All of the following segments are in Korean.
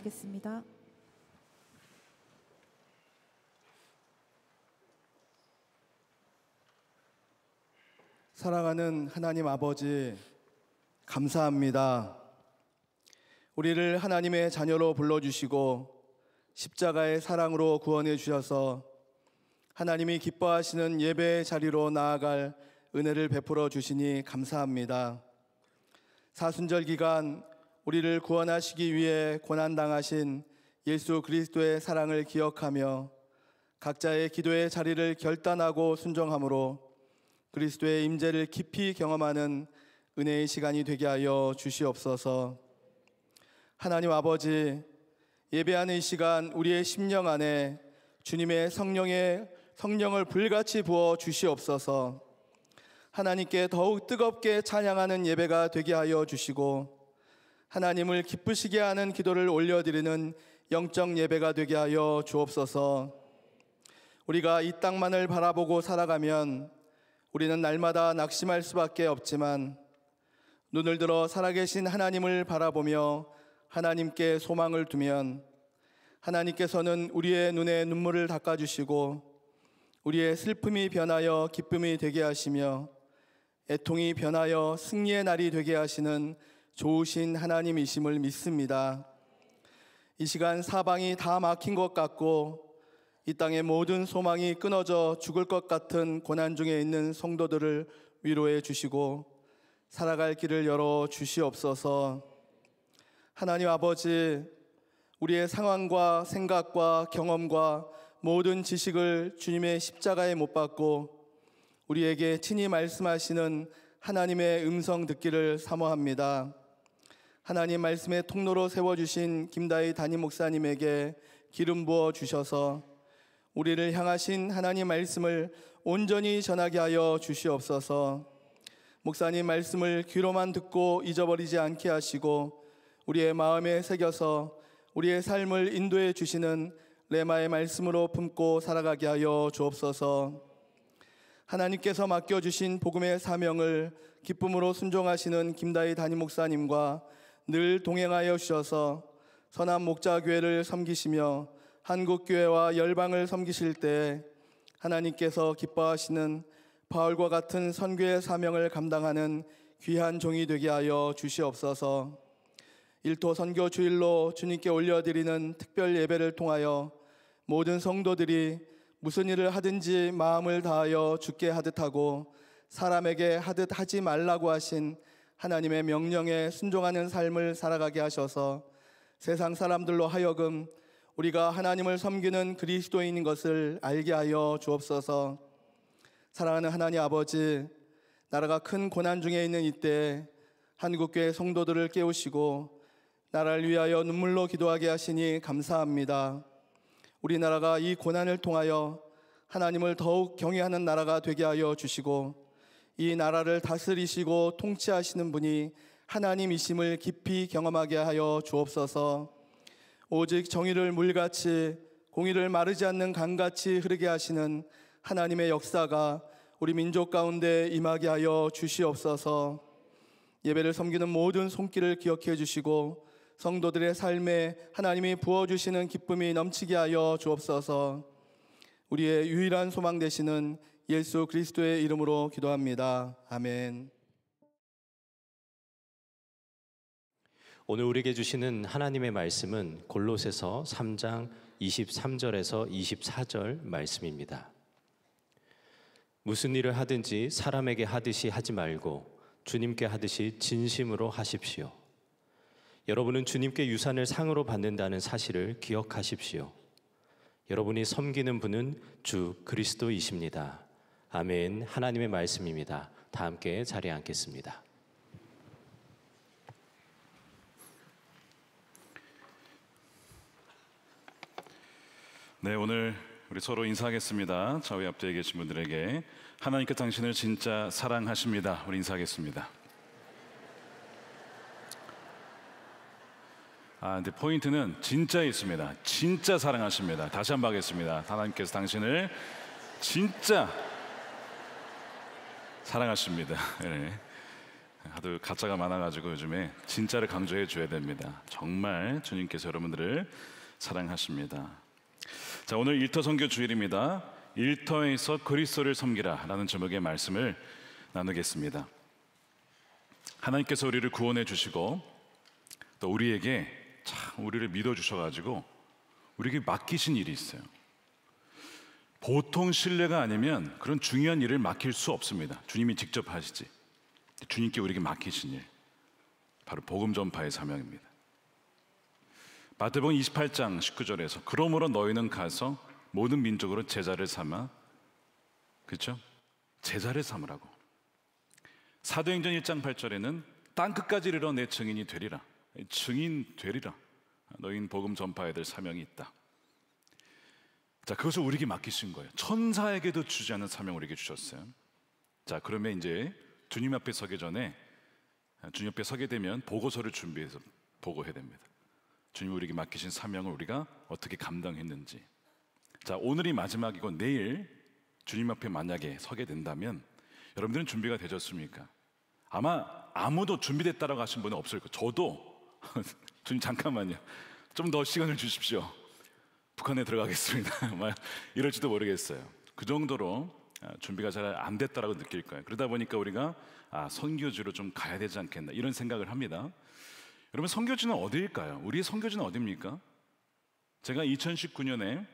드시겠습니다. 사랑하는 하나님 아버지, 감사합니다. 우리를 하나님의 자녀로 불러주시고 십자가의 사랑으로 구원해 주셔서 하나님이 기뻐하시는 예배의 자리로 나아갈 은혜를 베풀어 주시니 감사합니다. 사순절 기간 우리를 구원하시기 위해 고난당하신 예수 그리스도의 사랑을 기억하며 각자의 기도의 자리를 결단하고 순종함으로 그리스도의 임재를 깊이 경험하는 은혜의 시간이 되게 하여 주시옵소서. 하나님 아버지, 예배하는 이 시간 우리의 심령 안에 주님의 성령을 불같이 부어 주시옵소서. 하나님께 더욱 뜨겁게 찬양하는 예배가 되게 하여 주시고 하나님을 기쁘시게 하는 기도를 올려드리는 영적 예배가 되게 하여 주옵소서. 우리가 이 땅만을 바라보고 살아가면 우리는 날마다 낙심할 수밖에 없지만 눈을 들어 살아계신 하나님을 바라보며 하나님께 소망을 두면 하나님께서는 우리의 눈에 눈물을 닦아주시고 우리의 슬픔이 변하여 기쁨이 되게 하시며 애통이 변하여 승리의 날이 되게 하시는 좋으신 하나님이심을 믿습니다. 이 시간 사방이 다 막힌 것 같고 이 땅의 모든 소망이 끊어져 죽을 것 같은 고난 중에 있는 성도들을 위로해 주시고 살아갈 길을 열어 주시옵소서. 하나님 아버지, 우리의 상황과 생각과 경험과 모든 지식을 주님의 십자가에 못 박고 우리에게 친히 말씀하시는 하나님의 음성 듣기를 사모합니다. 하나님 말씀의 통로로 세워주신 김다희 담임 목사님에게 기름 부어 주셔서 우리를 향하신 하나님 말씀을 온전히 전하게 하여 주시옵소서. 목사님 말씀을 귀로만 듣고 잊어버리지 않게 하시고 우리의 마음에 새겨서 우리의 삶을 인도해 주시는 레마의 말씀으로 품고 살아가게 하여 주옵소서. 하나님께서 맡겨주신 복음의 사명을 기쁨으로 순종하시는 김다희 담임 목사님과 늘 동행하여 주셔서 선한 목자교회를 섬기시며 한국교회와 열방을 섬기실 때 하나님께서 기뻐하시는 바울과 같은 선교의 사명을 감당하는 귀한 종이 되게 하여 주시옵소서. 일토 선교 주일로 주님께 올려드리는 특별 예배를 통하여 모든 성도들이 무슨 일을 하든지 마음을 다하여 주께 하듯 하고 사람에게 하듯 하지 말라고 하신 하나님의 명령에 순종하는 삶을 살아가게 하셔서 세상 사람들로 하여금 우리가 하나님을 섬기는 그리스도인인 것을 알게 하여 주옵소서. 사랑하는 하나님 아버지, 나라가 큰 고난 중에 있는 이때 한국교회 성도들을 깨우시고 나라를 위하여 눈물로 기도하게 하시니 감사합니다. 우리나라가 이 고난을 통하여 하나님을 더욱 경외하는 나라가 되게 하여 주시고 이 나라를 다스리시고 통치하시는 분이 하나님이심을 깊이 경험하게 하여 주옵소서. 오직 정의를 물같이 공의를 마르지 않는 강같이 흐르게 하시는 하나님의 역사가 우리 민족 가운데 임하게 하여 주시옵소서. 예배를 섬기는 모든 손길을 기억해 주시고 성도들의 삶에 하나님이 부어주시는 기쁨이 넘치게 하여 주옵소서. 우리의 유일한 소망 되시는 예수 그리스도의 이름으로 기도합니다. 아멘. 오늘 우리에게 주시는 하나님의 말씀은 골로새서 3장 23절에서 24절 말씀입니다. 무슨 일을 하든지 사람에게 하듯이 하지 말고 주님께 하듯이 진심으로 하십시오. 여러분은 주님께 유산을 상으로 받는다는 사실을 기억하십시오. 여러분이 섬기는 분은 주 그리스도이십니다. 아멘. 하나님의 말씀입니다. 다 함께 자리에 앉겠습니다. 네, 오늘 우리 서로 인사하겠습니다. 저희 앞뒤에 계신 분들에게 하나님께 당신을 진짜 사랑하십니다. 우리 인사하겠습니다. 근데 포인트는 진짜에 있습니다. 진짜 사랑하십니다. 다시 한번 하겠습니다. 하나님께서 당신을 진짜 사랑하십니다. 네. 하도 가짜가 많아가지고 요즘에 진짜를 강조해 줘야 됩니다. 정말 주님께서 여러분들을 사랑하십니다. 자, 오늘 일터 선교 주일입니다. 일터에서 그리스도를 섬기라 라는 제목의 말씀을 나누겠습니다. 하나님께서 우리를 구원해 주시고 또 우리에게 참 우리를 믿어 주셔가지고 우리에게 맡기신 일이 있어요. 보통 신뢰가 아니면 그런 중요한 일을 맡길 수 없습니다. 주님이 직접 하시지. 주님께 우리에게 맡기신 일. 바로 복음 전파의 사명입니다. 마태복음 28장 19절에서 그러므로 너희는 가서 모든 민족으로 제자를 삼아, 그렇죠? 제자를 삼으라고. 사도행전 1장 8절에는 땅 끝까지 이르러 내 증인이 되리라. 증인 되리라. 너희는 복음 전파해야 될 사명이 있다. 자, 그것을 우리에게 맡기신 거예요. 천사에게도 주지 않은 사명을 우리에게 주셨어요. 자, 그러면 이제 주님 앞에 서기 전에, 주님 앞에 서게 되면 보고서를 준비해서 보고해야 됩니다. 주님 우리에게 맡기신 사명을 우리가 어떻게 감당했는지. 자, 오늘이 마지막이고 내일 주님 앞에 만약에 서게 된다면 여러분들은 준비가 되셨습니까? 아마 아무도 준비됐다라고 하신 분은 없을 거예요. 저도 주님 잠깐만요, 좀 더 시간을 주십시오, 북한에 들어가겠습니다 이럴지도 모르겠어요. 그 정도로 준비가 잘 안 됐다라고 느낄 거예요. 그러다 보니까 우리가 선교지로 좀 가야 되지 않겠나 이런 생각을 합니다. 여러분, 선교지는 어디일까요? 우리의 선교지는 어디입니까? 제가 2019년에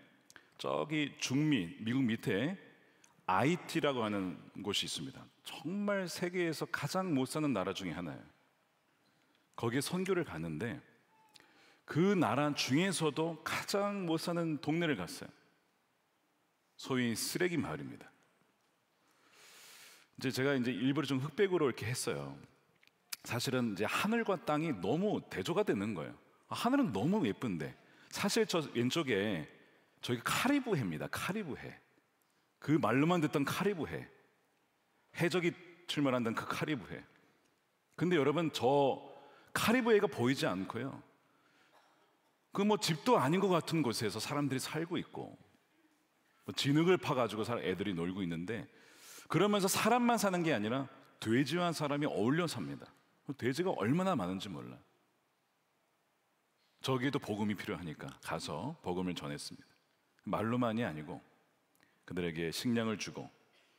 저기 중미, 미국 밑에 IT라고 하는 곳이 있습니다. 정말 세계에서 가장 못 사는 나라 중에 하나예요. 거기에 선교를 갔는데 그 나라 중에서도 가장 못 사는 동네를 갔어요. 소위 쓰레기 마을입니다. 제가 일부러 좀 흑백으로 이렇게 했어요. 사실은 이제 하늘과 땅이 너무 대조가 되는 거예요. 하늘은 너무 예쁜데 사실 저 왼쪽에 저기 카리브해입니다. 카리브해. 그 말로만 듣던 카리브해. 해적이 출몰한다는 그 카리브해. 근데 여러분, 저 카리브해가 보이지 않고요, 그 뭐 집도 아닌 것 같은 곳에서 사람들이 살고 있고 진흙을 파가지고 애들이 놀고 있는데, 그러면서 사람만 사는 게 아니라 돼지와 사람이 어울려 삽니다. 돼지가 얼마나 많은지 몰라. 저기에도 복음이 필요하니까 가서 복음을 전했습니다. 말로만이 아니고 그들에게 식량을 주고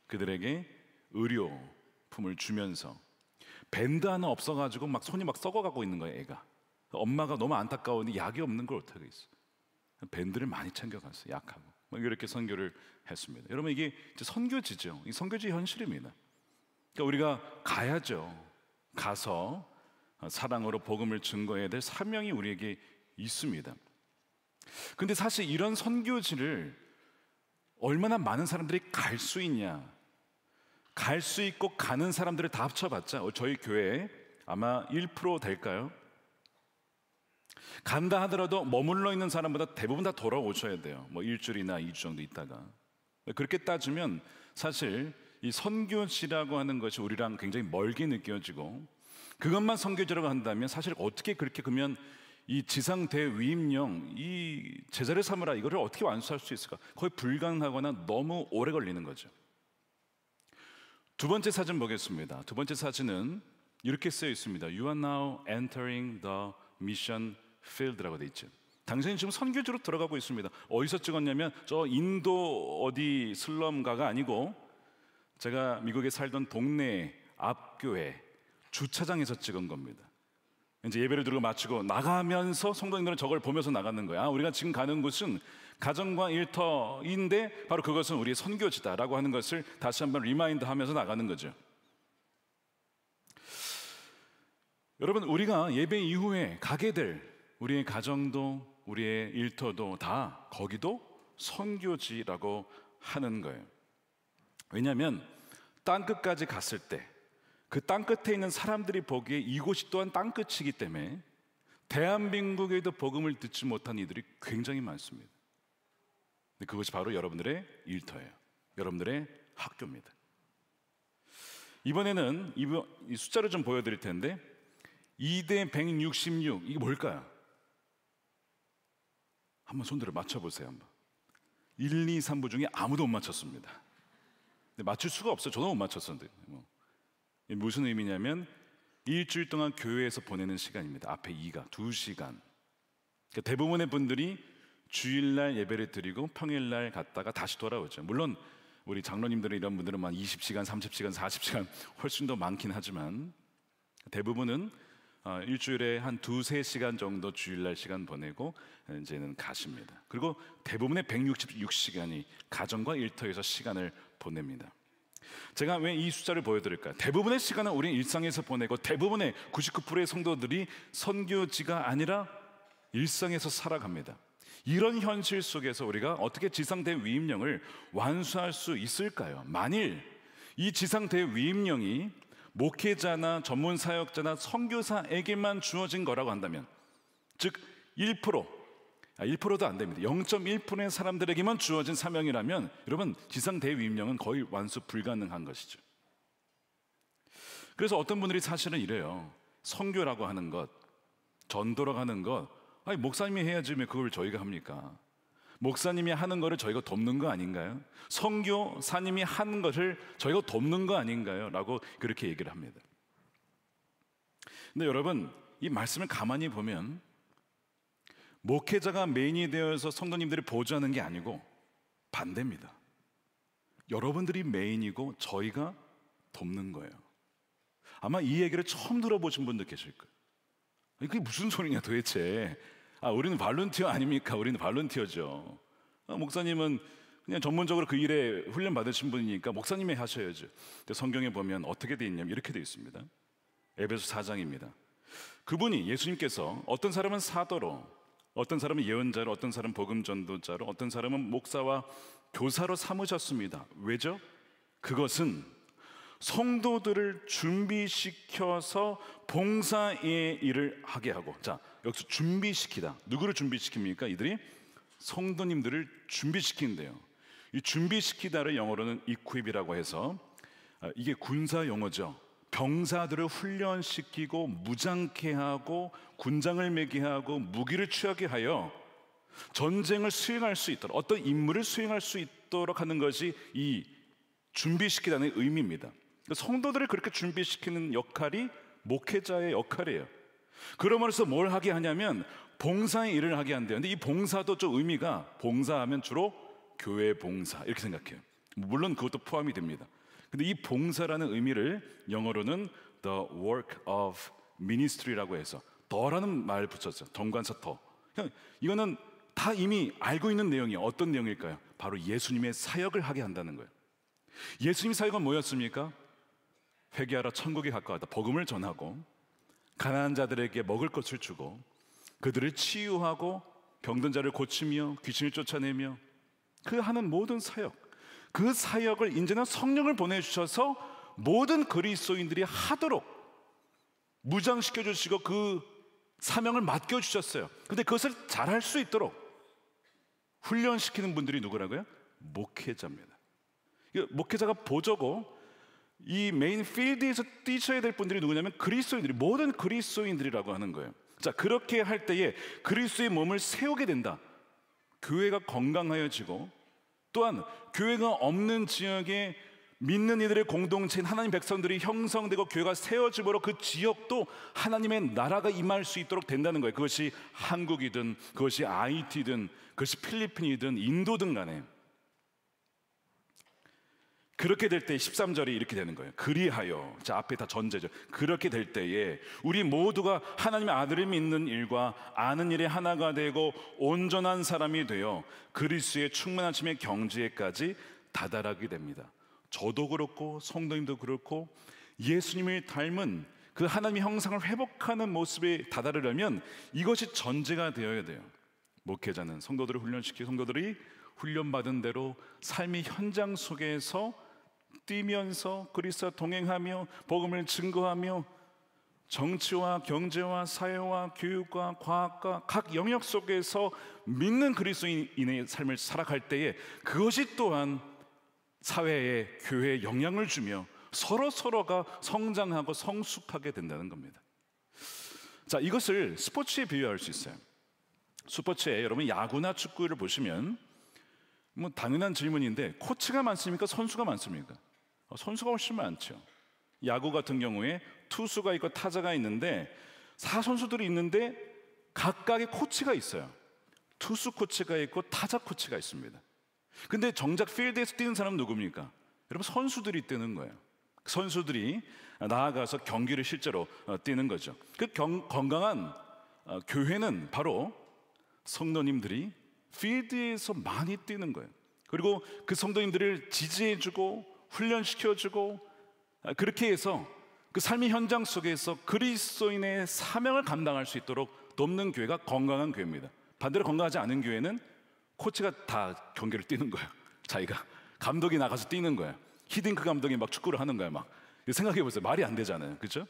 그들에게 의료품을 주면서, 밴드 하나 없어가지고 막 손이 막 썩어가고 있는 거예요. 애가, 엄마가 너무 안타까우니 약이 없는 걸 어떻게 했어. 밴드를 많이 챙겨갔어요. 약하고 이렇게 선교를 했습니다. 여러분, 이게 선교지죠. 이 선교지 현실입니다. 그러니까 우리가 가야죠. 가서 사랑으로 복음을 증거해야 될 사명이 우리에게 있습니다. 근데 사실 이런 선교지를 얼마나 많은 사람들이 갈 수 있냐, 갈 수 있고 가는 사람들을 다 합쳐봤자 저희 교회에 아마 1% 될까요? 간다 하더라도 머물러 있는 사람보다 대부분 다 돌아오셔야 돼요. 뭐 일주일이나 2주 정도 있다가. 그렇게 따지면 사실 이 선교지라고 하는 것이 우리랑 굉장히 멀게 느껴지고, 그것만 선교지라고 한다면 사실 어떻게 그렇게 그러면 이 지상 대위임령, 이 제자를 삼으라, 이거를 어떻게 완수할 수 있을까? 거의 불가능하거나 너무 오래 걸리는 거죠. 두 번째 사진 보겠습니다. 두 번째 사진은 이렇게 쓰여 있습니다. You are now entering the mission field라고 되어 있죠. 당신이 지금 선교지로 들어가고 있습니다. 어디서 찍었냐면 저 인도 어디 슬럼가가 아니고 제가 미국에 살던 동네 앞교회 주차장에서 찍은 겁니다. 이제 예배를 드리고 마치고 나가면서 성도님들은 저걸 보면서 나가는 거야. 우리가 지금 가는 곳은 가정과 일터인데 바로 그것은 우리의 선교지다라고 하는 것을 다시 한번 리마인드 하면서 나가는 거죠. 여러분, 우리가 예배 이후에 가게 될 우리의 가정도 우리의 일터도 다 거기도 선교지라고 하는 거예요. 왜냐하면 땅끝까지 갔을 때 그 땅끝에 있는 사람들이 보기에 이곳이 또한 땅끝이기 때문에 대한민국에도 복음을 듣지 못한 이들이 굉장히 많습니다. 근데 그것이 바로 여러분들의 일터예요. 여러분들의 학교입니다. 이번에는 이 숫자를 좀 보여드릴 텐데 2대 166, 이게 뭘까요? 한번 손들어 맞춰보세요. 한번. 1, 2, 3부 중에 아무도 못 맞췄습니다. 근데 맞출 수가 없어요. 저도 못 맞췄었는데. 이게 무슨 의미냐면 일주일 동안 교회에서 보내는 시간입니다. 앞에 2가 2시간. 그러니까 대부분의 분들이 주일날 예배를 드리고 평일날 갔다가 다시 돌아오죠. 물론 우리 장로님들은 이런 분들은 막 20시간, 30시간, 40시간 훨씬 더 많긴 하지만 대부분은 일주일에 한 2-3시간 정도 주일날 시간 보내고 이제는 가십니다. 그리고 대부분의 166시간이 가정과 일터에서 시간을 보냅니다. 제가 왜 이 숫자를 보여드릴까요? 대부분의 시간은 우리는 일상에서 보내고 대부분의 99%의 성도들이 선교지가 아니라 일상에서 살아갑니다. 이런 현실 속에서 우리가 어떻게 지상대 위임령을 완수할 수 있을까요? 만일 이 지상대 위임령이 목회자나 전문 사역자나 선교사에게만 주어진 거라고 한다면, 즉 1%도 안 됩니다. 0.1%의 사람들에게만 주어진 사명이라면 여러분, 지상 대위임령은 거의 완수 불가능한 것이죠. 그래서 어떤 분들이 사실은 이래요. 선교라고 하는 것, 전도라고 하는 것, 아니 목사님이 해야지 왜 그걸 저희가 합니까? 목사님이 하는 거를 저희가 돕는 거 아닌가요? 선교사님이 하는 것을 저희가 돕는 거 아닌가요? 라고 그렇게 얘기를 합니다. 근데 여러분, 이 말씀을 가만히 보면 목회자가 메인이 되어서 성도님들이 보조하는 게 아니고 반대입니다. 여러분들이 메인이고 저희가 돕는 거예요. 아마 이 얘기를 처음 들어보신 분들 계실 거예요. 그게 무슨 소리냐 도대체. 우리는 발런티어 아닙니까? 우리는 발런티어죠. 목사님은 그냥 전문적으로 그 일에 훈련 받으신 분이니까 목사님이 하셔야죠. 근데 성경에 보면 어떻게 돼 있냐면 이렇게 돼 있습니다. 에베소 4장입니다. 그분이, 예수님께서 어떤 사람은 사도로, 어떤 사람은 예언자로, 어떤 사람은 복음 전도자로, 어떤 사람은 목사와 교사로 삼으셨습니다. 왜죠? 그것은 성도들을 준비시켜서 봉사의 일을 하게 하고, 자, 여기서 준비시키다. 누구를 준비시킵니까? 이들이 성도님들을 준비시킨대요. 이 준비시키다를 영어로는 equip이라고 해서, 이게 군사 용어죠. 병사들을 훈련시키고 무장케 하고 군장을 매게 하고 무기를 취하게 하여 전쟁을 수행할 수 있도록, 어떤 임무를 수행할 수 있도록 하는 것이 이 준비시키다는 의미입니다. 성도들을 그렇게 준비시키는 역할이 목회자의 역할이에요. 그러면서 뭘 하게 하냐면 봉사의 일을 하게 한대요. 근데 이 봉사도 좀 의미가, 봉사하면 주로 교회 봉사 이렇게 생각해요. 물론 그것도 포함이 됩니다. 근데 이 봉사라는 의미를 영어로는 the work of ministry라고 해서 더라는 말 붙였죠. 정관사 더. 이거는 다 이미 알고 있는 내용이에요. 어떤 내용일까요? 바로 예수님의 사역을 하게 한다는 거예요. 예수님 사역은 뭐였습니까? 회개하라, 천국이 가까웠다. 복음을 전하고 가난한 자들에게 먹을 것을 주고 그들을 치유하고 병든 자를 고치며 귀신을 쫓아내며 그 하는 모든 사역, 그 사역을 이제는 성령을 보내주셔서 모든 그리스도인들이 하도록 무장시켜 주시고 그 사명을 맡겨주셨어요. 근데 그것을 잘할 수 있도록 훈련시키는 분들이 누구라고요? 목회자입니다. 목회자가 보조고 이 메인 필드에서 뛰셔야 될 분들이 누구냐면 그리스도인들이, 모든 그리스도인들이라고 하는 거예요. 자, 그렇게 할 때에 그리스도의 몸을 세우게 된다. 교회가 건강하여지고 또한 교회가 없는 지역에 믿는 이들의 공동체인 하나님 백성들이 형성되고 교회가 세워짐으로 그 지역도 하나님의 나라가 임할 수 있도록 된다는 거예요. 그것이 한국이든 그것이 IT든 그것이 필리핀이든 인도든 간에. 그렇게 될 때 13절이 이렇게 되는 거예요. 그리하여, 자, 앞에 다 전제죠. 그렇게 될 때에 우리 모두가 하나님의 아들을 믿는 일과 아는 일에 하나가 되고 온전한 사람이 되어 그리스도의 충만하심의 경지에까지 다다르게 됩니다. 저도 그렇고 성도님도 그렇고 예수님을 닮은 그 하나님의 형상을 회복하는 모습에 다다르려면 이것이 전제가 되어야 돼요. 목회자는 성도들을 훈련시키고 성도들이 훈련받은 대로 삶의 현장 속에서 뛰면서 그리스도와 동행하며 복음을 증거하며 정치와 경제와 사회와 교육과 과학과 각 영역 속에서 믿는 그리스도인의 삶을 살아갈 때에 그것이 또한 사회에, 교회에 영향을 주며 서로가 성장하고 성숙하게 된다는 겁니다. 자, 이것을 스포츠에 비유할 수 있어요. 스포츠에 여러분 야구나 축구를 보시면 뭐 당연한 질문인데 코치가 많습니까? 선수가 많습니까? 선수가 훨씬 많죠. 야구 같은 경우에 투수가 있고 타자가 있는데 4선수들이 있는데 각각의 코치가 있어요. 투수 코치가 있고 타자 코치가 있습니다. 근데 정작 필드에서 뛰는 사람은 누굽니까? 여러분 선수들이 뛰는 거예요. 선수들이 나아가서 경기를 실제로 뛰는 거죠. 그 건강한 교회는 바로 성도님들이 필드에서 많이 뛰는 거예요. 그리고 그 성도님들을 지지해주고 훈련시켜주고 그렇게 해서 그 삶의 현장 속에서 그리스도인의 사명을 감당할 수 있도록 돕는 교회가 건강한 교회입니다. 반대로 건강하지 않은 교회는 코치가 다 경기를 뛰는 거예요. 자기가 감독이 나가서 뛰는 거예요. 히딩크 감독이 막 축구를 하는 거예요. 막 생각해 보세요. 말이 안 되잖아요. 그렇죠?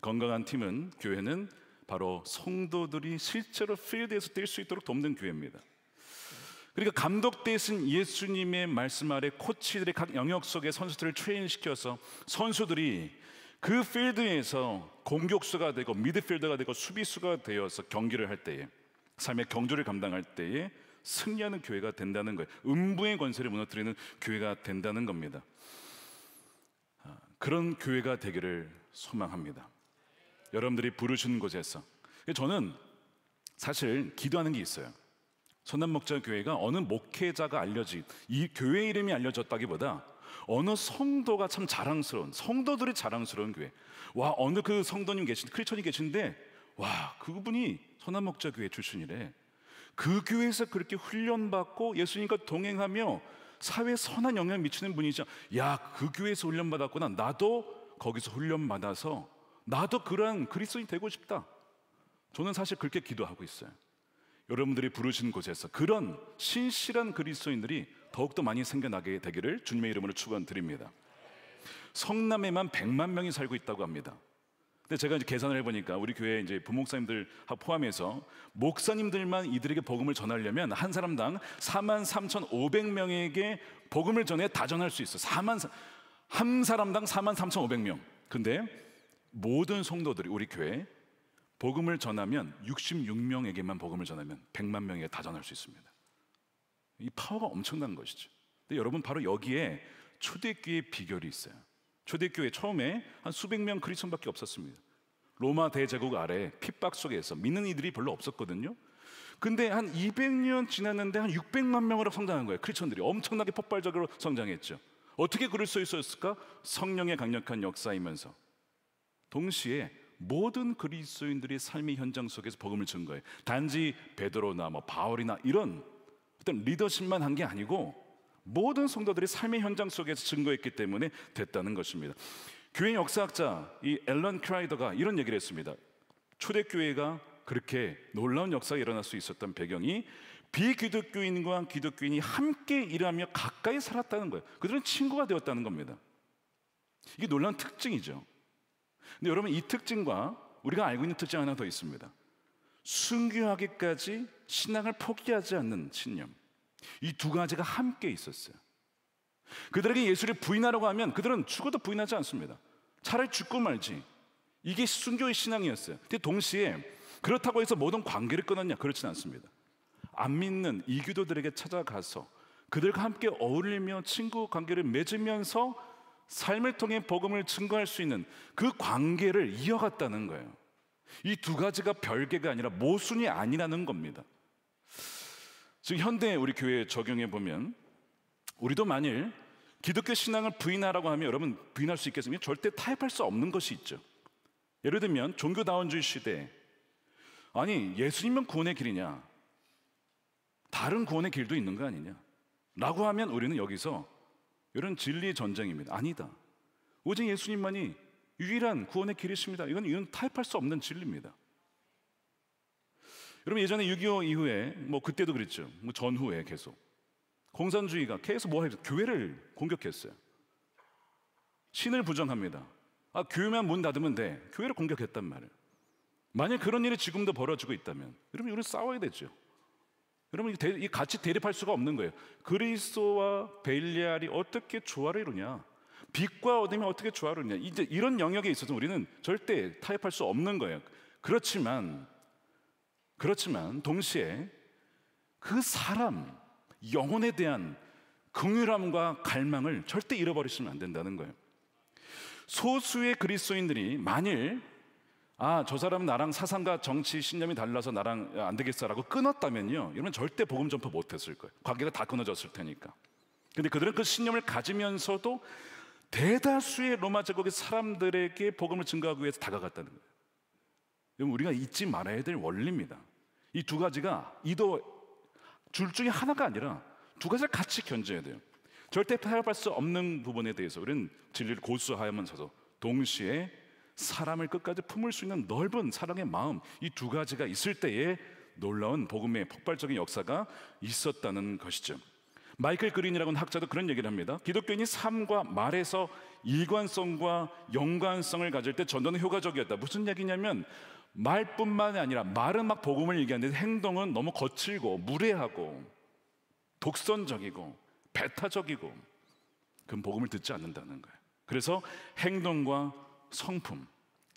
건강한 팀은, 교회는 바로 성도들이 실제로 필드에서 뛸 수 있도록 돕는 교회입니다. 그러니까 감독 대신 예수님의 말씀 아래 코치들의 각 영역 속에 선수들을 트레이닝시켜서 선수들이 그 필드에서 공격수가 되고 미드필더가 되고 수비수가 되어서 경기를 할 때에, 삶의 경주를 감당할 때에 승리하는 교회가 된다는 거예요. 음부의 권세를 무너뜨리는 교회가 된다는 겁니다. 그런 교회가 되기를 소망합니다. 여러분들이 부르신 곳에서. 저는 사실 기도하는 게 있어요. 선남목자교회가 어느 목회자가 알려진, 이 교회 이름이 알려졌다기보다 어느 성도가 참 자랑스러운, 성도들이 자랑스러운 교회. 와, 어느 그 성도님 크리스천이 계신데, 와, 그분이 선남목자교회 출신이래. 그 교회에서 그렇게 훈련받고 예수님과 동행하며 사회에 선한 영향을 미치는 분이죠. 야, 그 교회에서 훈련받았구나. 나도 거기서 훈련받아서 나도 그런 그리스도인이 되고 싶다. 저는 사실 그렇게 기도하고 있어요. 여러분들이 부르신 곳에서 그런 신실한 그리스도인들이 더욱더 많이 생겨나게 되기를 주님의 이름으로 축원드립니다. 성남에만 100만 명이 살고 있다고 합니다. 근데 제가 이제 계산을 해보니까 우리 교회 이제 부목사님들 포함해서 목사님들만 이들에게 복음을 전하려면 한 사람당 43,500명에게 복음을 전해 다 전할 수 있어. 한 사람당 43,500명. 근데 모든 성도들이 우리 교회 복음을 전하면 66명에게만 복음을 전하면 100만 명에게 다 전할 수 있습니다. 이 파워가 엄청난 것이죠. 근데 여러분, 바로 여기에 초대교회의 비결이 있어요. 초대교회 처음에 한 수백 명 크리스천밖에 없었습니다. 로마 대제국 아래 핍박 속에서 믿는 이들이 별로 없었거든요. 근데 한 200년 지났는데 한 600만 명으로 성장한 거예요. 크리스천들이 엄청나게 폭발적으로 성장했죠. 어떻게 그럴 수 있었을까? 성령의 강력한 역사이면서 동시에 모든 그리스도인들이 삶의 현장 속에서 복음을 증거해. 단지 베드로나 바울이나 이런 어떤 리더십만 한 게 아니고 모든 성도들이 삶의 현장 속에서 증거했기 때문에 됐다는 것입니다. 교회 역사학자 이 앨런 크라이더가 이런 얘기를 했습니다. 초대교회가 그렇게 놀라운 역사가 일어날 수 있었던 배경이 비기독교인과 기독교인이 함께 일하며 가까이 살았다는 거예요. 그들은 친구가 되었다는 겁니다. 이게 놀라운 특징이죠. 근데 여러분, 이 특징과 우리가 알고 있는 특징 하나 더 있습니다. 순교하기까지 신앙을 포기하지 않는 신념. 이 두 가지가 함께 있었어요. 그들에게 예수를 부인하라고 하면 그들은 죽어도 부인하지 않습니다. 차라리 죽고 말지. 이게 순교의 신앙이었어요. 근데 동시에 그렇다고 해서 모든 관계를 끊었냐? 그렇진 않습니다. 안 믿는 이교도들에게 찾아가서 그들과 함께 어울리며 친구 관계를 맺으면서 삶을 통해 복음을 증거할 수 있는 그 관계를 이어갔다는 거예요. 이 두 가지가 별개가 아니라 모순이 아니라는 겁니다. 지금 현대 우리 교회에 적용해 보면 우리도 만일 기독교 신앙을 부인하라고 하면 여러분 부인할 수 있겠습니까? 절대 타협할 수 없는 것이 있죠. 예를 들면 종교다원주의 시대에 아니 예수님은 구원의 길이냐? 다른 구원의 길도 있는 거 아니냐? 라고 하면 우리는 여기서 이런 진리의 전쟁입니다. 아니다. 오직 예수님만이 유일한 구원의 길이십니다. 이건 타협할 수 없는 진리입니다. 여러분, 예전에 6.25 이후에 그때도 그랬죠. 전후에 계속 공산주의가 계속 교회를 공격했어요. 신을 부정합니다. 교회만 문 닫으면 돼. 교회를 공격했단 말이에요. 만약 그런 일이 지금도 벌어지고 있다면 여러분, 우리는 싸워야 되죠. 여러분, 이 같이 대립할 수가 없는 거예요. 그리스도와 벨리알이 어떻게 조화를 이루냐? 빛과 어둠이 어떻게 조화를 이루냐? 이제 이런 영역에 있어서 우리는 절대 타협할 수 없는 거예요. 그렇지만 동시에 그 사람 영혼에 대한 긍휼함과 갈망을 절대 잃어버리시면 안 된다는 거예요. 소수의 그리스도인들이 만일 저 사람은 나랑 사상과 정치 신념이 달라서 나랑 안 되겠어라고 끊었다면요, 여러분 절대 복음 전파 못했을 거예요. 관계가 다 끊어졌을 테니까. 근데 그들은 그 신념을 가지면서도 대다수의 로마 제국의 사람들에게 복음을 증거하기 위해서 다가갔다는 거예요. 여러분, 우리가 잊지 말아야 될 원리입니다. 이 두 가지가 줄 중에 하나가 아니라 두 가지를 같이 견져야 돼요. 절대 타협할 수 없는 부분에 대해서 우리는 진리를 고수하면서도 동시에 사람을 끝까지 품을 수 있는 넓은 사랑의 마음, 이 두 가지가 있을 때에 놀라운 복음의 폭발적인 역사가 있었다는 것이죠. 마이클 그린이라고 하는 학자도 그런 얘기를 합니다. 기독교인이 삶과 말에서 일관성과 연관성을 가질 때 전도는 효과적이었다. 무슨 얘기냐면 말뿐만이 아니라 말은 막 복음을 얘기하는데 행동은 너무 거칠고 무례하고 독선적이고 배타적이고 그건 복음을 듣지 않는다는 거예요. 그래서 행동과 성품,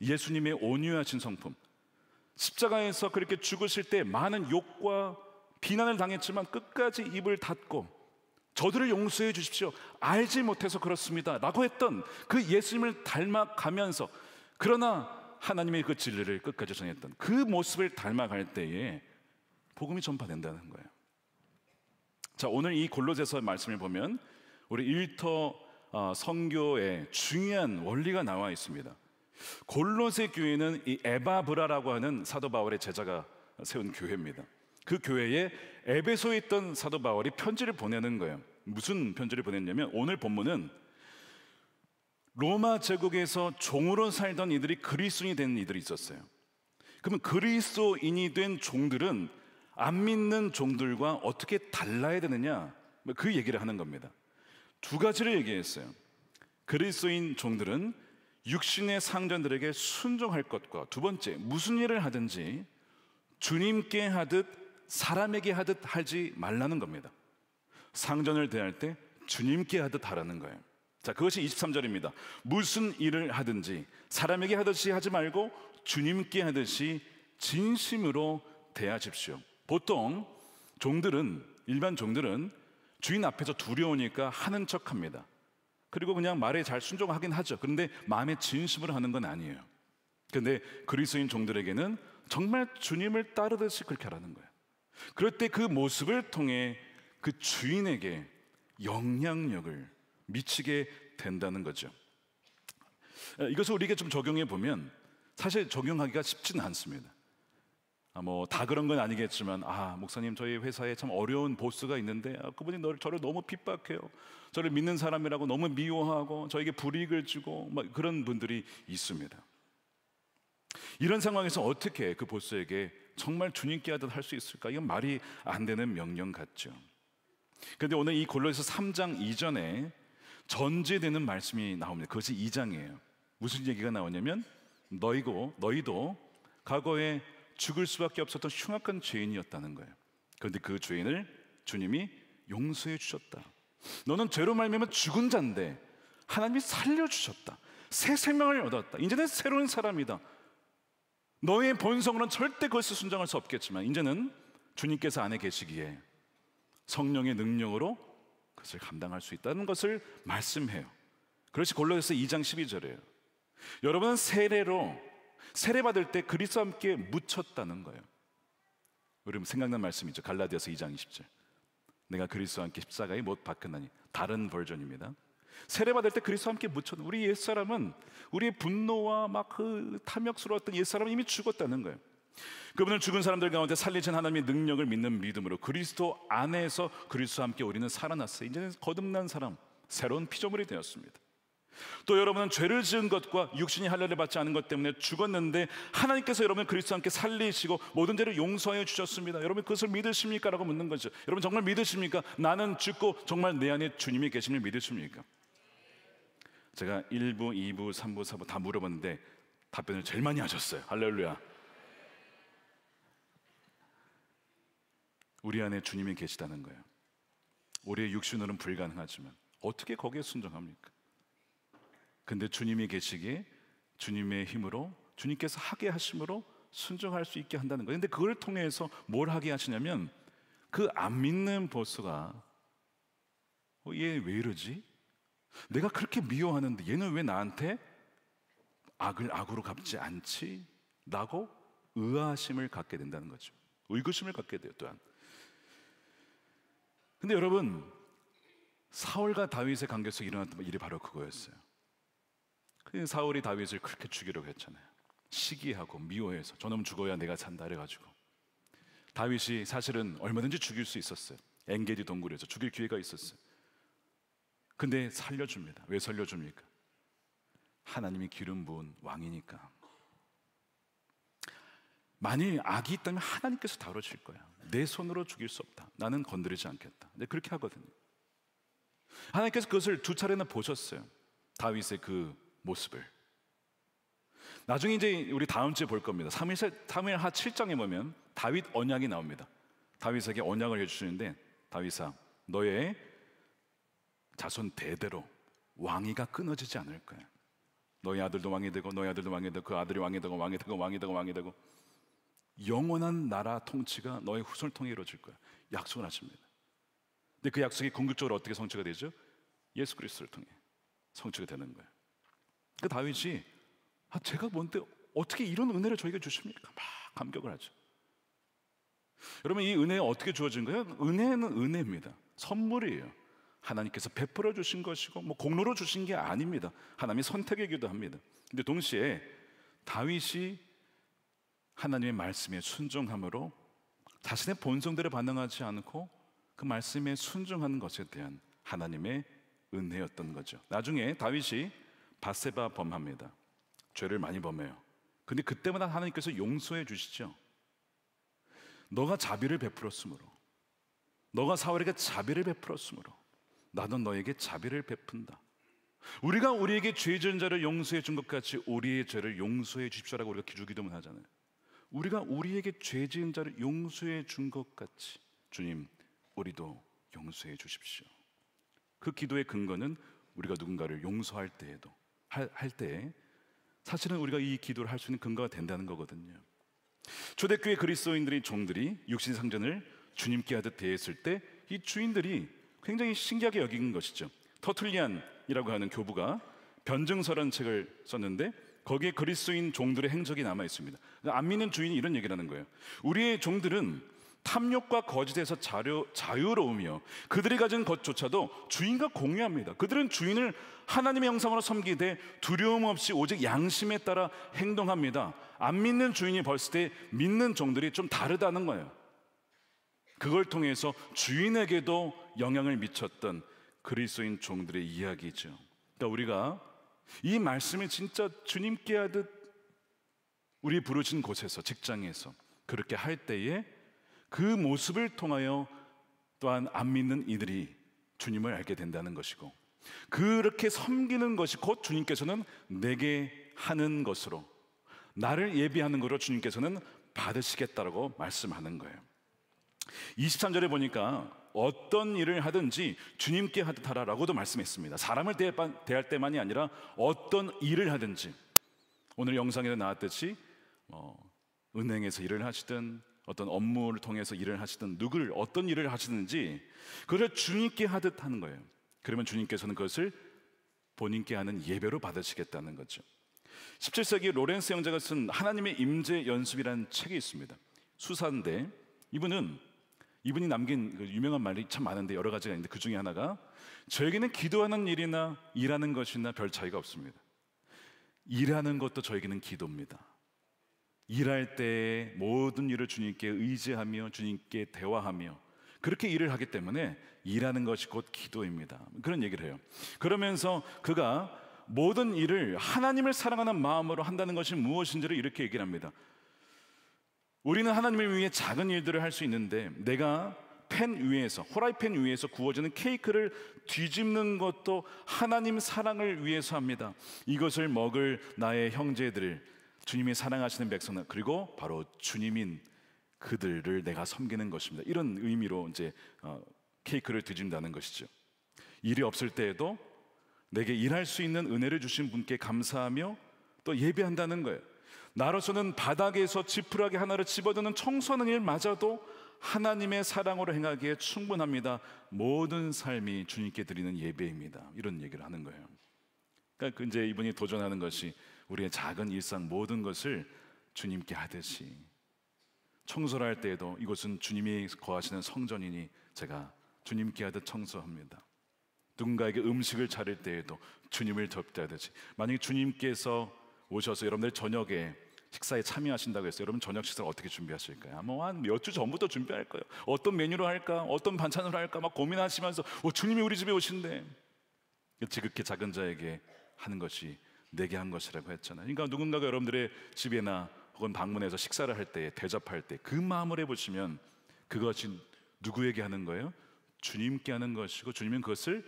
예수님의 온유하신 성품, 십자가에서 그렇게 죽으실 때 많은 욕과 비난을 당했지만 끝까지 입을 닫고 저들을 용서해 주십시오, 알지 못해서 그렇습니다 라고 했던 그 예수님을 닮아가면서, 그러나 하나님의 그 진리를 끝까지 전했던 그 모습을 닮아갈 때에 복음이 전파된다는 거예요. 자, 오늘 이 골로새서 말씀을 보면 우리 일터 선교의 중요한 원리가 나와 있습니다. 골로새 교회는 이 에바브라라고 하는 사도 바울의 제자가 세운 교회입니다. 그 교회에 에베소에 있던 사도 바울이 편지를 보내는 거예요. 무슨 편지를 보냈냐면 오늘 본문은 로마 제국에서 종으로 살던 이들이 그리스도인이 된 이들이 있었어요. 그러면 그리스도인이 된 종들은 안 믿는 종들과 어떻게 달라야 되느냐, 그 얘기를 하는 겁니다. 두 가지를 얘기했어요. 그리스도인 종들은 육신의 상전들에게 순종할 것과, 두 번째, 무슨 일을 하든지 주님께 하듯 사람에게 하듯 하지 말라는 겁니다. 상전을 대할 때 주님께 하듯 하라는 거예요. 자, 그것이 23절입니다. 무슨 일을 하든지 사람에게 하듯이 하지 말고 주님께 하듯이 진심으로 대하십시오. 보통 종들은, 일반 종들은 주인 앞에서 두려우니까 하는 척합니다. 그리고 그냥 말에 잘 순종하긴 하죠. 그런데 마음에 진심으로 하는 건 아니에요. 그런데 그리스도인 종들에게는 정말 주님을 따르듯이 그렇게 하라는 거예요. 그럴 때 그 모습을 통해 그 주인에게 영향력을 미치게 된다는 거죠. 이것을 우리에게 좀 적용해 보면 사실 적용하기가 쉽지는 않습니다. 다 그런 건 아니겠지만, 목사님, 저희 회사에 참 어려운 보스가 있는데 그분이 저를 너무 핍박해요. 저를 믿는 사람이라고 너무 미워하고 저에게 불이익을 주고 그런 분들이 있습니다. 이런 상황에서 어떻게 그 보스에게 정말 주님께 하듯 할 수 있을까? 이건 말이 안 되는 명령 같죠. 그런데 오늘 이 골로새서 3장 이전에 전제되는 말씀이 나옵니다. 그것이 2장이에요. 무슨 얘기가 나오냐면 너희도 과거에 죽을 수밖에 없었던 흉악한 죄인이었다는 거예요. 그런데 그 죄인을 주님이 용서해 주셨다. 너는 죄로 말미암아 죽은 자인데 하나님이 살려주셨다. 새 생명을 얻었다. 이제는 새로운 사람이다. 너의 본성으로는 절대 그것을 순종할 수 없겠지만 이제는 주님께서 안에 계시기에 성령의 능력으로 그것을 감당할 수 있다는 것을 말씀해요. 그것이 골로새서 2장 12절이에요. 여러분은 세례받을 때 그리스도와 함께 묻혔다는 거예요. 여러분 생각난 말씀이죠. 갈라디아서 2장 20절. 내가 그리스도와 함께 십자가에 못 박혔나니. 다른 버전입니다. 세례받을 때 그리스도와 함께 묻혔는, 우리 옛사람은 우리의 분노와 그 탐욕스러웠던 옛사람은 이미 죽었다는 거예요. 그분을 죽은 사람들 가운데 살리신 하나님의 능력을 믿는 믿음으로 그리스도 안에서 그리스도와 함께 우리는 살아났어요. 이제는 거듭난 사람, 새로운 피조물이 되었습니다. 또 여러분은 죄를 지은 것과 육신이 할례를 받지 않은 것 때문에 죽었는데 하나님께서 여러분을 그리스도와 함께 살리시고 모든 죄를 용서해 주셨습니다. 여러분 그것을 믿으십니까? 라고 묻는 거죠. 여러분 정말 믿으십니까? 나는 죽고 정말 내 안에 주님이 계심을 믿으십니까? 제가 1부, 2부, 3부, 4부 다 물어봤는데 답변을 제일 많이 하셨어요. 할렐루야. 우리 안에 주님이 계시다는 거예요. 우리의 육신으로는 불가능하지만 어떻게 거기에 순종합니까? 근데 주님이 계시기에 주님의 힘으로, 주님께서 하게 하심으로 순종할 수 있게 한다는 거예요. 근데 그걸 통해서 뭘 하게 하시냐면 그 안 믿는 보스가 얘 왜 이러지? 내가 그렇게 미워하는데 얘는 왜 나한테 악을 악으로 갚지 않지? 라고 의아심을 갖게 된다는 거죠. 의구심을 갖게 돼요. 또한. 근데 여러분, 사울과 다윗의 관계에서 일어났던 일이 바로 그거였어요. 사울이 다윗을 그렇게 죽이려고 했잖아요. 시기하고 미워해서 저놈 죽어야 내가 산다 그래가지고 다윗이 사실은 얼마든지 죽일 수 있었어요. 엔게디 동굴에서 죽일 기회가 있었어요. 근데 살려줍니다. 왜 살려줍니까? 하나님이 기름 부은 왕이니까. 만일 악이 있다면 하나님께서 다루실 거야. 내 손으로 죽일 수 없다. 나는 건드리지 않겠다. 근데 그렇게 하거든요. 하나님께서 그것을 두 차례나 보셨어요. 다윗의 그 모습을. 나중에 이제 우리 다음 주에 볼 겁니다. 사무엘하 7장에 보면 다윗 언약이 나옵니다. 다윗에게 언약을 해주시는데, 다윗아, 너의 자손 대대로 왕위가 끊어지지 않을 거야. 너희 아들도 왕이 되고, 너희 아들도 왕이 되고, 그 아들이 왕이 되고, 왕이 되고, 왕이 되고, 왕이 되고, 영원한 나라 통치가 너의 후손을 통해 이루어질 거야. 약속을 하십니다. 근데 그 약속이 궁극적으로 어떻게 성취가 되죠? 예수 그리스도를 통해 성취가 되는 거예요. 그 다윗이 제가 뭔데 어떻게 이런 은혜를 저에게 주십니까? 막 감격을 하죠. 여러분, 이 은혜가 어떻게 주어진 거예요? 은혜는 은혜입니다. 선물이에요. 하나님께서 베풀어 주신 것이고 뭐 공로로 주신 게 아닙니다. 하나님이 선택이기도 합니다. 근데 동시에 다윗이 하나님의 말씀에 순종함으로 자신의 본성대로 반응하지 않고 그 말씀에 순종하는 것에 대한 하나님의 은혜였던 거죠. 나중에 다윗이 밧세바 범합니다. 죄를 많이 범해요. 근데 그때마다 하나님께서 용서해 주시죠. 너가 자비를 베풀었으므로, 너가 사울에게 자비를 베풀었으므로 나도 너에게 자비를 베푼다. 우리가 우리에게 죄 지은 자를 용서해 준 것 같이 우리의 죄를 용서해 주십시오라고 우리가 기도문 하잖아요. 우리가 우리에게 죄 지은 자를 용서해 준 것 같이 주님, 우리도 용서해 주십시오. 그 기도의 근거는 우리가 누군가를 용서할 때에도 할 때에 사실은 우리가 이 기도를 할 수 있는 근거가 된다는 거거든요. 초대교회 그리스도인들이 종들이 육신상전을 주님께 하듯 대했을 때 이 주인들이 굉장히 신기하게 여긴 것이죠. 터툴리안이라고 하는 교부가 변증서라는 책을 썼는데 거기에 그리스도인 종들의 행적이 남아 있습니다. 안 믿는 주인이 이런 얘기를 하는 거예요. 우리의 종들은 탐욕과 거짓에서 자유로우며 그들이 가진 것조차도 주인과 공유합니다. 그들은 주인을 하나님의 형상으로 섬기되 두려움 없이 오직 양심에 따라 행동합니다. 안 믿는 주인이 봤을 때 믿는 종들이 좀 다르다는 거예요. 그걸 통해서 주인에게도 영향을 미쳤던 그리스도인 종들의 이야기죠. 그러니까 우리가 이 말씀을 진짜 주님께 하듯 우리 부르신 곳에서, 직장에서 그렇게 할 때에 그 모습을 통하여 또한 안 믿는 이들이 주님을 알게 된다는 것이고, 그렇게 섬기는 것이 곧 주님께서는 내게 하는 것으로, 나를 예비하는 것으로 주님께서는 받으시겠다라고 말씀하는 거예요. 23절에 보니까 어떤 일을 하든지 주님께 하듯 하라라고도 말씀했습니다. 사람을 대할 때만이 아니라 어떤 일을 하든지, 오늘 영상에도 나왔듯이 은행에서 일을 하시든 어떤 업무를 통해서 일을 하시든 누구를 어떤 일을 하시든지 그걸 주님께 하듯 하는 거예요. 그러면 주님께서는 그것을 본인께 하는 예배로 받으시겠다는 거죠. 17세기 로렌스 형제가 쓴 하나님의 임재 연습이라는 책이 있습니다. 수사인데 이분이 남긴 그 유명한 말이 참 많은데 여러 가지가 있는데 그 중에 하나가, 저에게는 기도하는 일이나 일하는 것이나 별 차이가 없습니다. 일하는 것도 저에게는 기도입니다. 일할 때 모든 일을 주님께 의지하며 주님께 대화하며 그렇게 일을 하기 때문에 일하는 것이 곧 기도입니다. 그런 얘기를 해요. 그러면서 그가 모든 일을 하나님을 사랑하는 마음으로 한다는 것이 무엇인지를 이렇게 얘기를 합니다. 우리는 하나님을 위해 작은 일들을 할 수 있는데 내가 후라이팬 위에서 구워지는 케이크를 뒤집는 것도 하나님 사랑을 위해서 합니다. 이것을 먹을 나의 형제들을, 주님이 사랑하시는 백성들, 그리고 바로 주님인 그들을 내가 섬기는 것입니다. 이런 의미로 이제 케이크를 뒤집는다는 것이죠. 일이 없을 때에도 내게 일할 수 있는 은혜를 주신 분께 감사하며 또 예배한다는 거예요. 나로서는 바닥에서 지푸라기 하나를 집어드는 청소하는 일마저도 하나님의 사랑으로 행하기에 충분합니다. 모든 삶이 주님께 드리는 예배입니다. 이런 얘기를 하는 거예요. 그러니까 이제 이분이 도전하는 것이 우리의 작은 일상 모든 것을 주님께 하듯이, 청소를 할 때에도 이곳은 주님이 거하시는 성전이니 제가 주님께 하듯 청소합니다. 누군가에게 음식을 차릴 때에도 주님을 접대하듯이, 만약에 주님께서 오셔서 여러분들 저녁에 식사에 참여하신다고 했어요. 여러분 저녁 식사를 어떻게 준비하실까요? 아마 한 몇 주 전부터 준비할 거예요. 어떤 메뉴로 할까? 어떤 반찬으로 할까? 막 고민하시면서 주님이 우리 집에 오신대. 지극히 작은 자에게 하는 것이 내게 한 것이라고 했잖아요. 그러니까 누군가가 여러분들의 집이나 혹은 방문해서 식사를 할 때, 대접할 때 그 마음을 해보시면 그것이 누구에게 하는 거예요? 주님께 하는 것이고, 주님은 그것을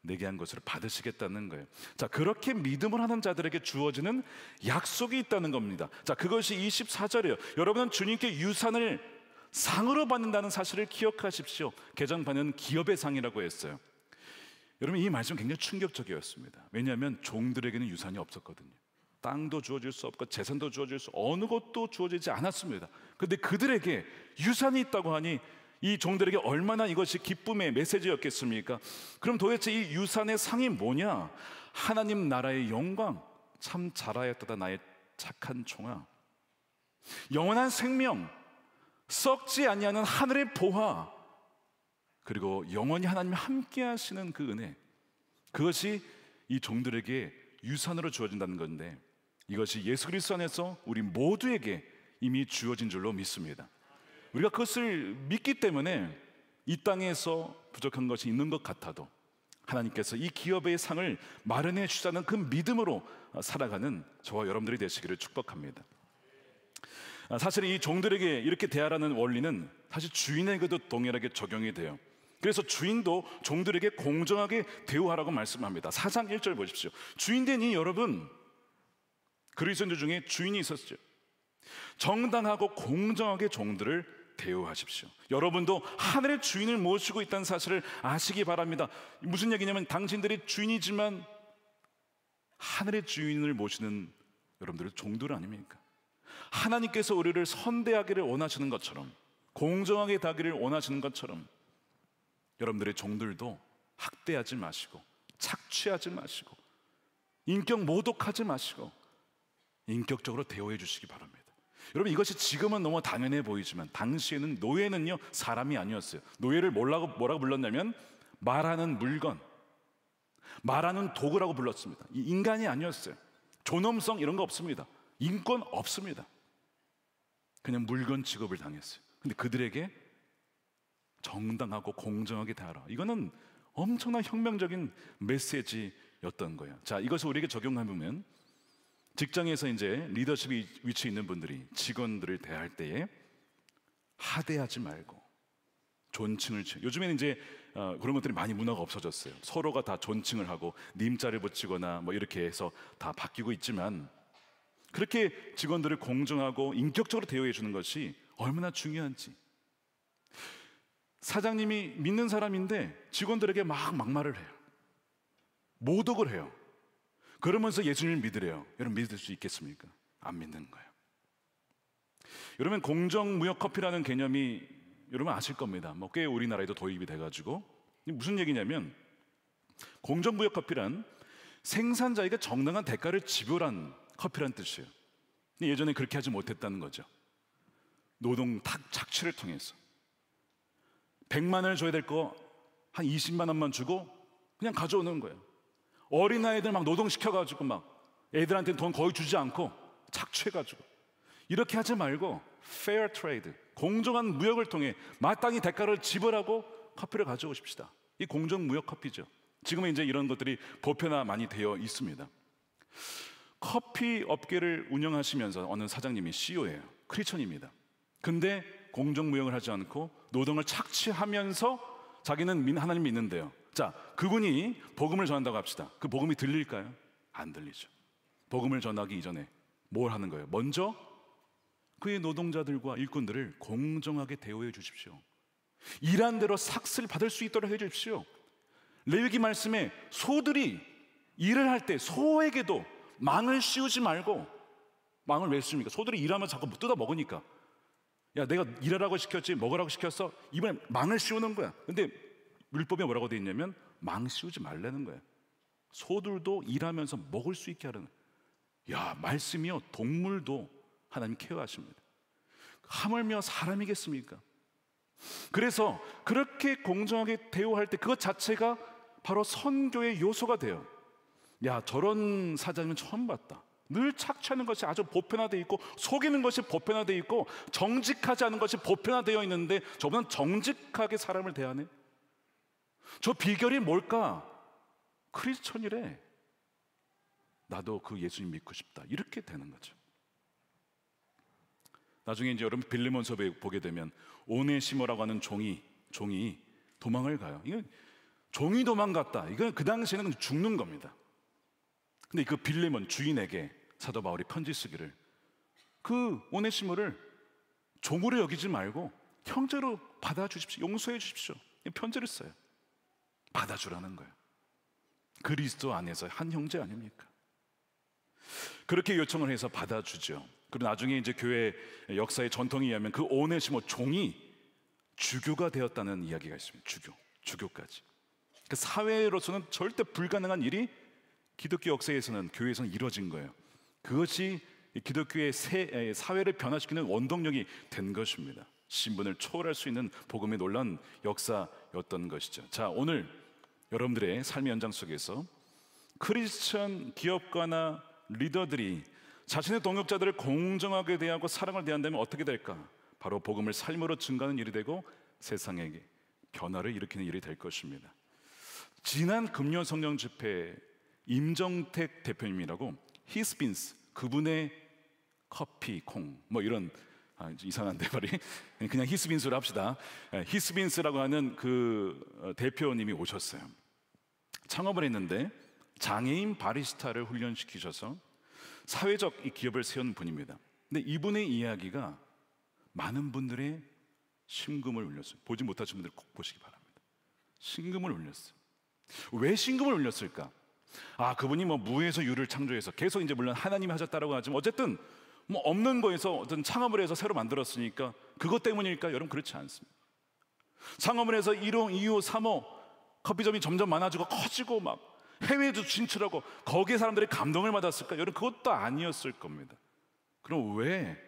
내게 한 것으로 받으시겠다는 거예요. 자, 그렇게 믿음을 하는 자들에게 주어지는 약속이 있다는 겁니다. 자, 그것이 24절이에요. 여러분은 주님께 유산을 상으로 받는다는 사실을 기억하십시오. 개정반은 기업의 상이라고 했어요. 여러분, 이 말씀 굉장히 충격적이었습니다. 왜냐하면 종들에게는 유산이 없었거든요. 땅도 주어질 수 없고 재산도 주어질 수, 어느 것도 주어지지 않았습니다. 그런데 그들에게 유산이 있다고 하니 이 종들에게 얼마나 이것이 기쁨의 메시지였겠습니까? 그럼 도대체 이 유산의 상이 뭐냐? 하나님 나라의 영광, 참 잘하였다 나의 착한 종아. 영원한 생명, 썩지 아니하는 하늘의 보화, 그리고 영원히 하나님이 함께 하시는 그 은혜, 그것이 이 종들에게 유산으로 주어진다는 건데, 이것이 예수 그리스도 안에서 우리 모두에게 이미 주어진 줄로 믿습니다. 우리가 그것을 믿기 때문에 이 땅에서 부족한 것이 있는 것 같아도 하나님께서 이 기업의 상을 마련해 주시다는 그 믿음으로 살아가는 저와 여러분들이 되시기를 축복합니다. 사실 이 종들에게 이렇게 대하라는 원리는 사실 주인에게도 동일하게 적용이 돼요. 그래서 주인도 종들에게 공정하게 대우하라고 말씀합니다. 4장 1절 보십시오. 주인되니 여러분, 그리스도인들 중에 주인이 있었죠. 정당하고 공정하게 종들을 대우하십시오. 여러분도 하늘의 주인을 모시고 있다는 사실을 아시기 바랍니다. 무슨 얘기냐면 당신들이 주인이지만 하늘의 주인을 모시는 여러분들은 종들 아닙니까? 하나님께서 우리를 선대하기를 원하시는 것처럼, 공정하게 다기를 원하시는 것처럼 여러분들의 종들도 학대하지 마시고, 착취하지 마시고, 인격 모독하지 마시고 인격적으로 대우해 주시기 바랍니다. 여러분, 이것이 지금은 너무 당연해 보이지만 당시에는 노예는요 사람이 아니었어요. 노예를 뭐라고 불렀냐면 말하는 물건, 말하는 도구라고 불렀습니다. 이 인간이 아니었어요. 존엄성 이런 거 없습니다. 인권 없습니다. 그냥 물건 취급을 당했어요. 근데 그들에게 정당하고 공정하게 대하라, 이거는 엄청난 혁명적인 메시지였던 거예요. 자, 이것을 우리에게 적용하면 직장에서 이제 리더십 위치에 있는 분들이 직원들을 대할 때에 하대하지 말고 존칭을 치. 요즘에는 이제 그런 것들이 많이 문화가 없어졌어요. 서로가 다 존칭을 하고 님자를 붙이거나 뭐 이렇게 해서 다 바뀌고 있지만, 그렇게 직원들을 공정하고 인격적으로 대우해 주는 것이 얼마나 중요한지. 사장님이 믿는 사람인데 직원들에게 막말을 해요. 모독을 해요. 그러면서 예수님을 믿으래요. 여러분, 믿을 수 있겠습니까? 안 믿는 거예요. 여러분, 공정무역커피라는 개념이 여러분 아실 겁니다. 뭐 꽤 우리나라에도 도입이 돼가지고, 무슨 얘기냐면 공정무역커피란 생산자에게 정당한 대가를 지불한 커피란 뜻이에요. 근데 예전에 그렇게 하지 못했다는 거죠. 노동 착취를 통해서 100만 원을 줘야 될 거 한 20만 원만 주고 그냥 가져오는 거예요. 어린아이들 막 노동시켜가지고 막 애들한테는 돈 거의 주지 않고 착취해가지고. 이렇게 하지 말고 fair trade, 공정한 무역을 통해 마땅히 대가를 지불하고 커피를 가져오십시다. 이 공정무역 커피죠. 지금은 이제 이런 것들이 보편화 많이 되어 있습니다. 커피 업계를 운영하시면서 어느 사장님이 CEO예요. 크리스천입니다. 근데 공정무역을 하지 않고 노동을 착취하면서 자기는 하나님 믿는데요. 자, 그분이 복음을 전한다고 합시다. 그 복음이 들릴까요? 안 들리죠. 복음을 전하기 이전에 뭘 하는 거예요? 먼저 그의 노동자들과 일꾼들을 공정하게 대우해 주십시오. 일한 대로 삭슬 받을 수 있도록 해 주십시오. 레위기 말씀에 소들이 일을 할 때 소에게도 망을 씌우지 말고. 망을 왜 씌웁니까? 소들이 일하면 자꾸 뜯어 먹으니까. 야, 내가 일하라고 시켰지 먹으라고 시켰어? 이번에 망을 씌우는 거야. 근데 율법에 뭐라고 돼 있냐면 망 씌우지 말라는 거야. 소들도 일하면서 먹을 수 있게 하라는. 야, 말씀이요, 동물도 하나님 케어하십니다. 하물며 사람이겠습니까? 그래서 그렇게 공정하게 대우할 때 그것 자체가 바로 선교의 요소가 돼요. 야, 저런 사장님 처음 봤다. 늘 착취하는 것이 아주 보편화되어 있고, 속이는 것이 보편화되어 있고, 정직하지 않은 것이 보편화되어 있는데 저분은 정직하게 사람을 대하네. 저 비결이 뭘까? 크리스천이래. 나도 그 예수님 믿고 싶다. 이렇게 되는 거죠. 나중에 이제 여러분 빌레몬서에 보게 되면 오네시모라고 하는 종이 도망을 가요. 이건 종이 도망갔다. 이건 그 당시에는 죽는 겁니다. 근데 그 빌레몬 주인에게 사도 바울이 편지 쓰기를, 그 오네시모를 종으로 여기지 말고 형제로 받아주십시오. 용서해 주십시오. 편지를 써요. 받아주라는 거예요. 그리스도 안에서 한 형제 아닙니까? 그렇게 요청을 해서 받아주죠. 그리고 나중에 이제 교회 역사의 전통에 의하면 그 오네시모 종이 주교가 되었다는 이야기가 있습니다. 주교까지. 그 사회로서는 절대 불가능한 일이 기독교 역사에서는, 교회에서는 이루어진 거예요. 그것이 기독교의 사회를 변화시키는 원동력이 된 것입니다. 신분을 초월할 수 있는 복음의 놀라운 역사였던 것이죠. 자, 오늘 여러분들의 삶의 연장 속에서 크리스천 기업가나 리더들이 자신의 동역자들을 공정하게 대하고 사랑을 대한다면 어떻게 될까? 바로 복음을 삶으로 증가하는 일이 되고 세상에게 변화를 일으키는 일이 될 것입니다. 지난 금요 성령 집회 임정택 대표님이라고 히스빈스, 그분의 커피, 콩, 뭐 이런 이상한데 말이, 그냥 히스빈스로 합시다. 히스빈스라고 하는 그 대표님이 오셨어요. 창업을 했는데 장애인 바리스타를 훈련시키셔서 사회적 이 기업을 세운 분입니다. 근데 이분의 이야기가 많은 분들의 심금을 울렸어요. 보지 못하신 분들 꼭 보시기 바랍니다. 심금을 울렸어요. 왜 심금을 울렸을까? 그분이 뭐 무에서 유를 창조해서 계속 이제 물론 하나님이 하셨다라고 하지만 어쨌든 뭐 없는 거에서 어떤 창업을 해서 새로 만들었으니까 그것 때문일까? 여러분, 그렇지 않습니다. 창업을 해서 1호, 2호, 3호 커피점이 점점 많아지고 커지고 막 해외에도 진출하고 거기에 사람들이 감동을 받았을까? 여러분, 그것도 아니었을 겁니다. 그럼 왜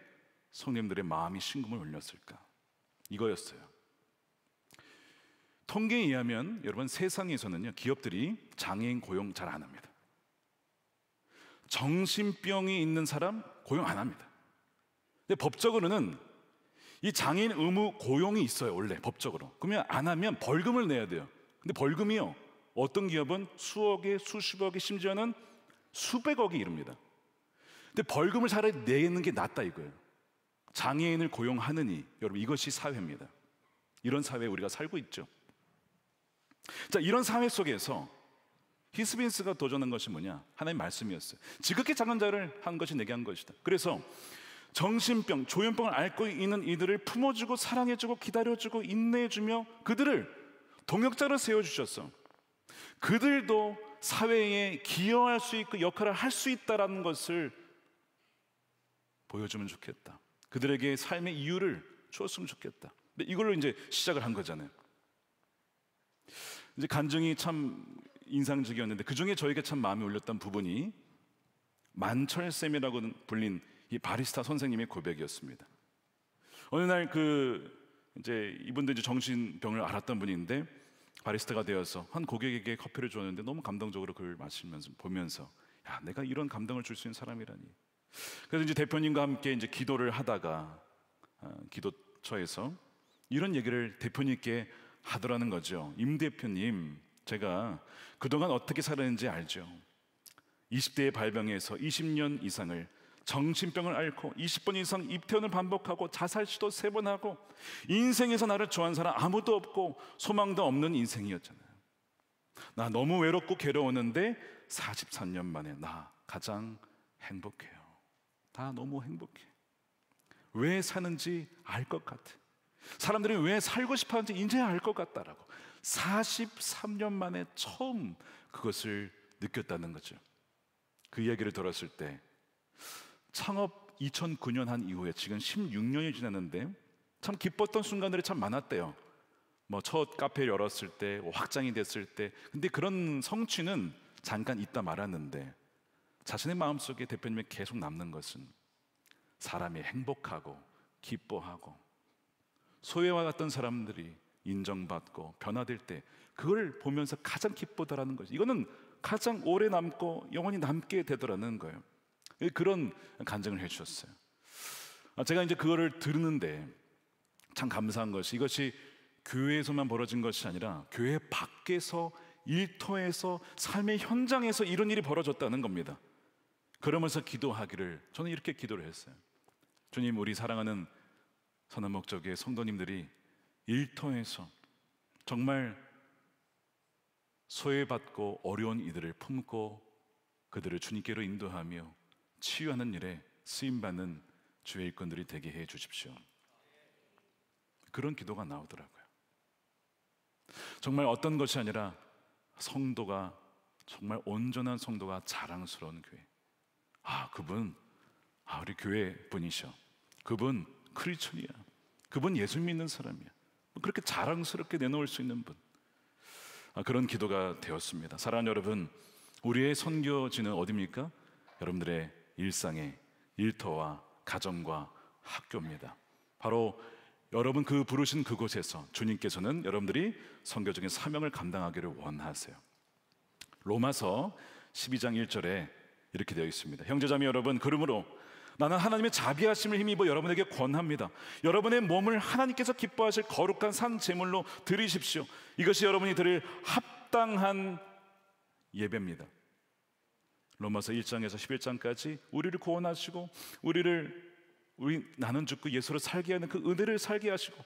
성님들의 마음이 심금을 울렸을까? 이거였어요. 통계에 의하면 여러분, 세상에서는요, 기업들이 장애인 고용 잘 안 합니다. 정신병이 있는 사람 고용 안 합니다. 근데 법적으로는 이 장애인 의무 고용이 있어요. 원래 법적으로. 그러면 안 하면 벌금을 내야 돼요. 근데 벌금이요, 어떤 기업은 수억에 수십억에 심지어는 수백억이 이릅니다. 근데 벌금을 차라리 내는 게 낫다 이거예요. 장애인을 고용하느니. 여러분, 이것이 사회입니다. 이런 사회에 우리가 살고 있죠. 자, 이런 사회 속에서 히스빈스가 도전한 것이 뭐냐? 하나님의 말씀이었어요. 지극히 작은 자를 한 것이 내게 한 것이다. 그래서 정신병, 조현병을 앓고 있는 이들을 품어주고 사랑해주고 기다려주고 인내해주며 그들을 동역자로 세워주셨어. 그들도 사회에 기여할 수 있고 역할을 할 수 있다는 것을 보여주면 좋겠다. 그들에게 삶의 이유를 주었으면 좋겠다. 근데 이걸로 이제 시작을 한 거잖아요. 이제 간증이 참 인상적이었는데 그 중에 저에게 참 마음이 울렸던 부분이 만철쌤이라고 불린 이 바리스타 선생님의 고백이었습니다. 어느 날 이제 이분도 이제 정신병을 앓았던 분인데 바리스타가 되어서 한 고객에게 커피를 줬는데 너무 감동적으로 그걸 마시면서 보면서, 야, 내가 이런 감동을 줄 수 있는 사람이라니. 그래서 이제 대표님과 함께 이제 기도를 하다가 기도처에서 이런 얘기를 대표님께 하더라는 거죠. 임 대표님, 제가 그동안 어떻게 살았는지 알죠? 20대에 발병해서 20년 이상을 정신병을 앓고 20번 이상 입퇴원을 반복하고 자살 시도 3번 하고 인생에서 나를 좋아하는 사람 아무도 없고 소망도 없는 인생이었잖아요. 나 너무 외롭고 괴로웠는데 43년 만에 나 가장 행복해요. 다 너무 행복해. 왜 사는지 알 것 같아. 사람들이 왜 살고 싶어 하는지 이제 알 것 같다라고 43년 만에 처음 그것을 느꼈다는 거죠. 그 이야기를 들었을 때 창업 2009년 한 이후에 지금 16년이 지났는데 참 기뻤던 순간들이 참 많았대요. 뭐 첫 카페를 열었을 때, 확장이 됐을 때. 근데 그런 성취는 잠깐 있다 말았는데 자신의 마음속에 대표님이 계속 남는 것은 사람이 행복하고 기뻐하고 소외와 같던 사람들이 인정받고 변화될 때 그걸 보면서 가장 기쁘다라는 거죠. 이거는 가장 오래 남고 영원히 남게 되더라는 거예요. 그런 간증을 해주셨어요. 제가 이제 그거를 들었는데 참 감사한 것이, 이것이 교회에서만 벌어진 것이 아니라 교회 밖에서 일터에서 삶의 현장에서 이런 일이 벌어졌다는 겁니다. 그러면서 기도하기를, 저는 이렇게 기도를 했어요. 주님, 우리 사랑하는 선한목적의 성도님들이 일터에서 정말 소외받고 어려운 이들을 품고 그들을 주님께로 인도하며 치유하는 일에 쓰임받는 주의 일꾼들이 되게 해 주십시오. 그런 기도가 나오더라고요. 정말 어떤 것이 아니라 성도가, 정말 온전한 성도가 자랑스러운 교회. 그분, 우리 교회 분이셔. 그분 크리스천이야. 그분 예수 믿는 사람이야. 그렇게 자랑스럽게 내놓을 수 있는 분. 그런 기도가 되었습니다. 사랑하는 여러분, 우리의 선교지는 어디입니까? 여러분들의 일상의 일터와 가정과 학교입니다. 바로 여러분 그 부르신 그곳에서 주님께서는 여러분들이 선교적인 사명을 감당하기를 원하세요. 로마서 12장 1절에 이렇게 되어 있습니다. 형제자매 여러분, 그러므로 나는 하나님의 자비하심을 힘입어 여러분에게 권합니다. 여러분의 몸을 하나님께서 기뻐하실 거룩한 산 제물로 드리십시오. 이것이 여러분이 드릴 합당한 예배입니다. 로마서 1장에서 11장까지 우리를 구원하시고 나는 죽고 예수로 살게 하는 그 은혜를 살게 하시고,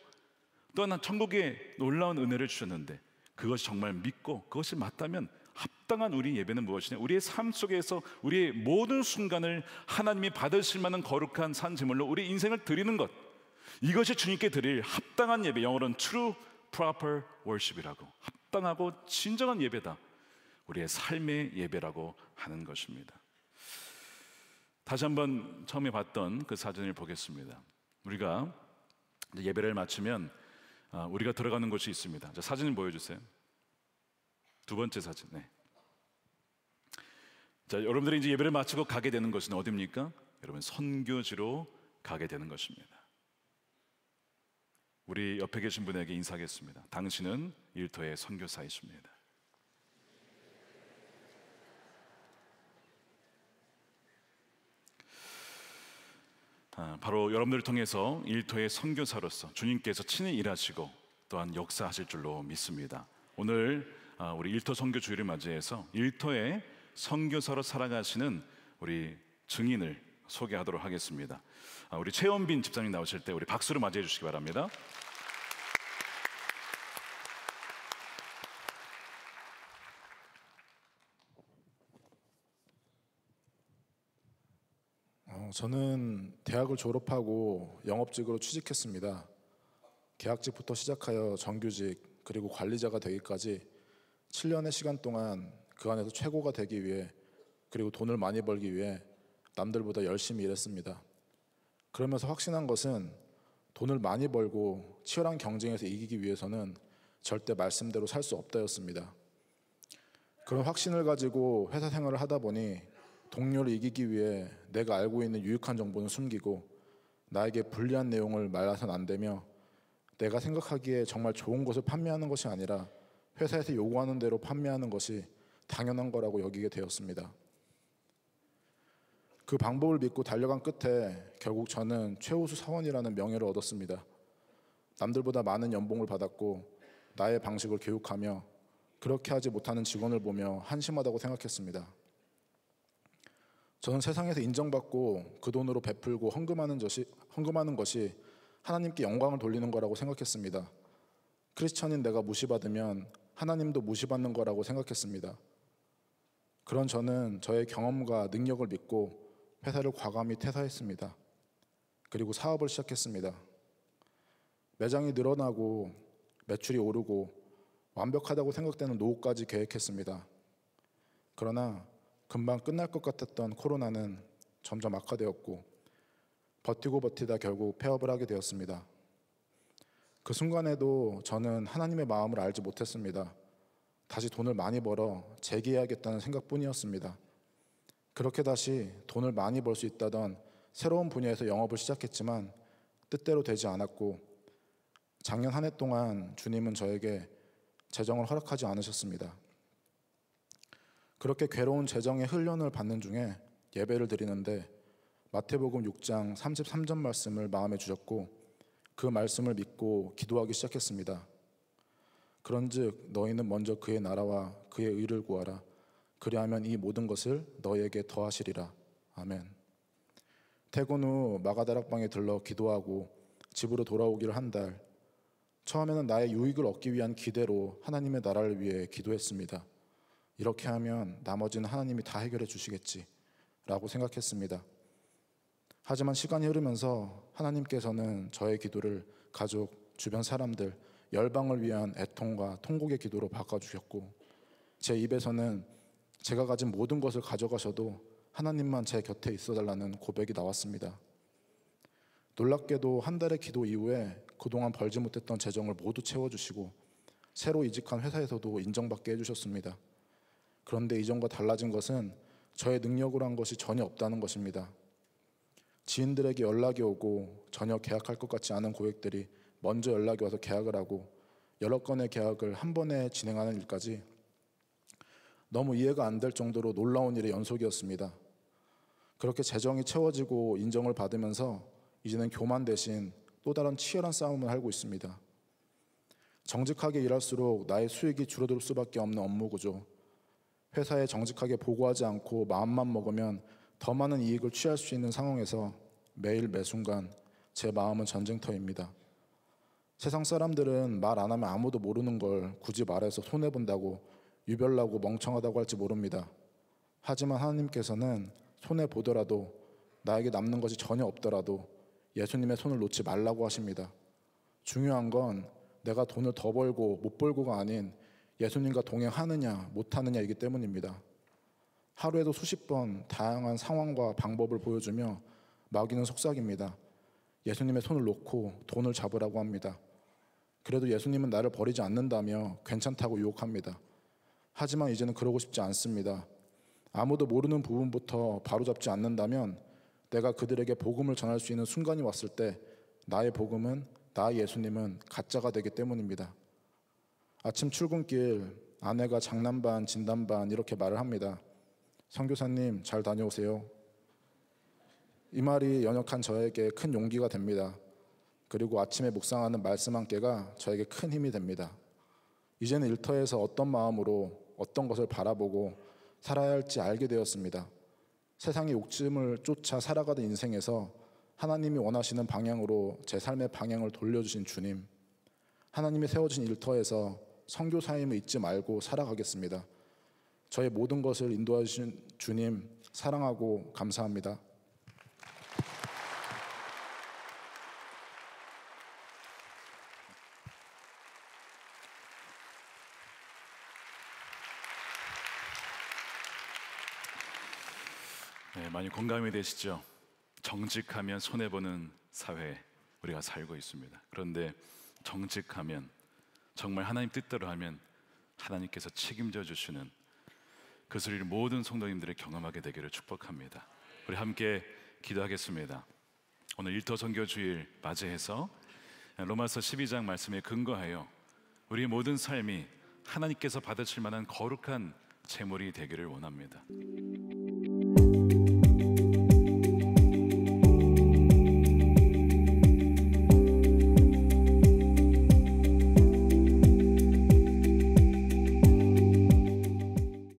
또한 천국의 놀라운 은혜를 주셨는데, 그것이 정말 믿고 그것이 맞다면 합당한 우리 예배는 무엇이냐? 우리의 삶 속에서 우리의 모든 순간을 하나님이 받으실 만한 거룩한 산 제물로 우리 인생을 드리는 것, 이것이 주님께 드릴 합당한 예배, 영어로는 true proper worship이라고, 합당하고 진정한 예배다, 우리의 삶의 예배라고 하는 것입니다. 다시 한번 처음에 봤던 그 사진을 보겠습니다. 우리가 예배를 마치면 우리가 들어가는 곳이 있습니다. 자, 사진을 보여주세요. 두 번째 사진. 네. 자, 여러분들이 이제 예배를 마치고 가게 되는 것은 어디입니까? 여러분, 선교지로 가게 되는 것입니다. 우리 옆에 계신 분에게 인사하겠습니다. 당신은 일터의 선교사이십니다. 바로 여러분들을 통해서 일터의 선교사로서 주님께서 친히 일하시고 또한 역사하실 줄로 믿습니다. 오늘 우리 일터 선교 주일을 맞이해서 일터의 선교사로 살아가시는 우리 증인을 소개하도록 하겠습니다. 우리 최원빈 집사님 나오실 때 우리 박수로 맞이해 주시기 바랍니다. 저는 대학을 졸업하고 영업직으로 취직했습니다. 계약직부터 시작하여 정규직 그리고 관리자가 되기까지 7년의 시간 동안 그 안에서 최고가 되기 위해, 그리고 돈을 많이 벌기 위해 남들보다 열심히 일했습니다. 그러면서 확신한 것은 돈을 많이 벌고 치열한 경쟁에서 이기기 위해서는 절대 말씀대로 살 수 없다였습니다. 그런 확신을 가지고 회사 생활을 하다 보니 동료를 이기기 위해 내가 알고 있는 유익한 정보는 숨기고 나에게 불리한 내용을 말해서는 안 되며, 내가 생각하기에 정말 좋은 것을 판매하는 것이 아니라 회사에서 요구하는 대로 판매하는 것이 당연한 거라고 여기게 되었습니다. 그 방법을 믿고 달려간 끝에 결국 저는 최우수 사원이라는 명예를 얻었습니다. 남들보다 많은 연봉을 받았고 나의 방식을 교육하며 그렇게 하지 못하는 직원을 보며 한심하다고 생각했습니다. 저는 세상에서 인정받고 그 돈으로 베풀고 헌금하는 것이 하나님께 영광을 돌리는 거라고 생각했습니다. 크리스천인 내가 무시받으면 하나님도 무시받는 거라고 생각했습니다. 그런 저는 저의 경험과 능력을 믿고 회사를 과감히 퇴사했습니다. 그리고 사업을 시작했습니다. 매장이 늘어나고 매출이 오르고 완벽하다고 생각되는 노후까지 계획했습니다. 그러나 금방 끝날 것 같았던 코로나는 점점 악화되었고 버티고 버티다 결국 폐업을 하게 되었습니다. 그 순간에도 저는 하나님의 마음을 알지 못했습니다. 다시 돈을 많이 벌어 재기해야겠다는 생각뿐이었습니다. 그렇게 다시 돈을 많이 벌 수 있다던 새로운 분야에서 영업을 시작했지만 뜻대로 되지 않았고, 작년 한 해 동안 주님은 저에게 재정을 허락하지 않으셨습니다. 그렇게 괴로운 재정의 훈련을 받는 중에 예배를 드리는데 마태복음 6장 33절 말씀을 마음에 주셨고 그 말씀을 믿고 기도하기 시작했습니다. 그런즉 너희는 먼저 그의 나라와 그의 의를 구하라. 그리하면 이 모든 것을 너희에게 더하시리라. 아멘. 퇴근 후 마가다락방에 들러 기도하고 집으로 돌아오기를 한 달. 처음에는 나의 유익을 얻기 위한 기대로 하나님의 나라를 위해 기도했습니다. 이렇게 하면 나머지는 하나님이 다 해결해 주시겠지 라고 생각했습니다. 하지만 시간이 흐르면서 하나님께서는 저의 기도를 가족, 주변 사람들, 열방을 위한 애통과 통곡의 기도로 바꿔주셨고, 제 입에서는 제가 가진 모든 것을 가져가셔도 하나님만 제 곁에 있어달라는 고백이 나왔습니다. 놀랍게도 한 달의 기도 이후에 그동안 벌지 못했던 재정을 모두 채워주시고 새로 이직한 회사에서도 인정받게 해주셨습니다. 그런데 이전과 달라진 것은 저의 능력으로 한 것이 전혀 없다는 것입니다. 지인들에게 연락이 오고 전혀 계약할 것 같지 않은 고객들이 먼저 연락이 와서 계약을 하고 여러 건의 계약을 한 번에 진행하는 일까지 너무 이해가 안 될 정도로 놀라운 일의 연속이었습니다. 그렇게 재정이 채워지고 인정을 받으면서 이제는 교만 대신 또 다른 치열한 싸움을 하고 있습니다. 정직하게 일할수록 나의 수익이 줄어들 수밖에 없는 업무 구조, 회사에 정직하게 보고하지 않고 마음만 먹으면 더 많은 이익을 취할 수 있는 상황에서 매일 매순간 제 마음은 전쟁터입니다. 세상 사람들은 말 안 하면 아무도 모르는 걸 굳이 말해서 손해본다고 유별나고 멍청하다고 할지 모릅니다. 하지만 하나님께서는 손해보더라도 나에게 남는 것이 전혀 없더라도 예수님의 손을 놓지 말라고 하십니다. 중요한 건 내가 돈을 더 벌고 못 벌고가 아닌 예수님과 동행하느냐 못하느냐이기 때문입니다. 하루에도 수십 번 다양한 상황과 방법을 보여주며 마귀는 속삭입니다. 예수님의 손을 놓고 돈을 잡으라고 합니다. 그래도 예수님은 나를 버리지 않는다며 괜찮다고 유혹합니다. 하지만 이제는 그러고 싶지 않습니다. 아무도 모르는 부분부터 바로잡지 않는다면 내가 그들에게 복음을 전할 수 있는 순간이 왔을 때 나의 복음은, 나의 예수님은 가짜가 되기 때문입니다. 아침 출근길 아내가 장난 반 진담 반 이렇게 말을 합니다. 선교사님 잘 다녀오세요. 이 말이 연약한 저에게 큰 용기가 됩니다. 그리고 아침에 묵상하는 말씀 한 개가 저에게 큰 힘이 됩니다. 이제는 일터에서 어떤 마음으로 어떤 것을 바라보고 살아야 할지 알게 되었습니다. 세상의 욕심을 쫓아 살아가던 인생에서 하나님이 원하시는 방향으로 제 삶의 방향을 돌려주신 주님, 하나님이 세워진 일터에서 선교사임을 잊지 말고 살아가겠습니다. 저의 모든 것을 인도해 주신 주님 사랑하고 감사합니다. 네, 많이 공감이 되시죠? 정직하면 손해보는 사회에 우리가 살고 있습니다. 그런데 정직하면, 정말 하나님 뜻대로 하면 하나님께서 책임져 주시는 그 소리를 모든 성도님들이 경험하게 되기를 축복합니다. 우리 함께 기도하겠습니다. 오늘 일터 선교 주일 맞이해서 로마서 12장 말씀에 근거하여 우리의 모든 삶이 하나님께서 받으실 만한 거룩한 제물이 되기를 원합니다.